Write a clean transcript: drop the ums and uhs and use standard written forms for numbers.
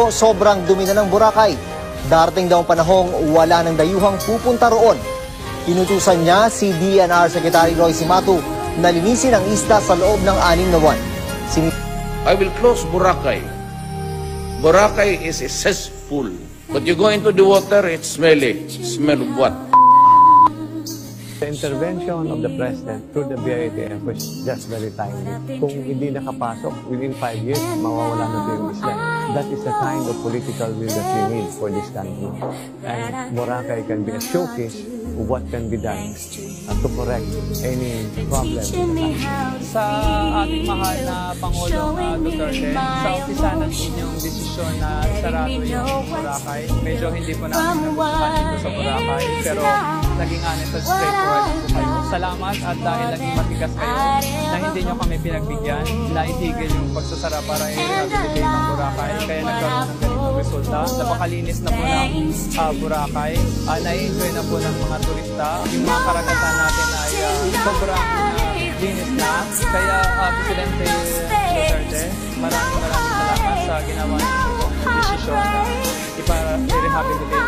Pero sobrang dumi na ng Boracay. Darating daw ang panahong wala ng dayuhang pupunta roon. Inutusan niya si DNR Secretary Roy Cimatu na linisin ang isla sa loob ng 6 na buwan. I will close Boracay. Boracay is a cesspool. But you go into the water, it's smelly. Smell of what? The intervention of the President through the BITF was just very timely. Kung hindi nakapasok, within 5 years, mawawala na ito yung isla. That is the kind of political will that we need for this country. And Boracay can be a showcase of what can be done to correct any problem. Sa ating mahal na Pangulong Duterte, sa umpisa ng inyong desisyon na sarado yung Boracay, medyo hindi po namin nagustuhan dito sa Boracay, pero naging honest at straightforward po kayo. Salamat at dahil naging matigas kayo na hindi nyo kami pinagbigyan, na itigil yung pagsasara para i-rehabilitate ang Boracay, kaya nagkaroon ng ganitong resulta. Napakalinis na po ng Boracay, na-enjoy na po ng mga turista. Yung mga karagatan natin ay sobrang linis na. Kaya Presidente Duterte, maraming salamat sa ginawa niyo desisyon na i-rehabilitate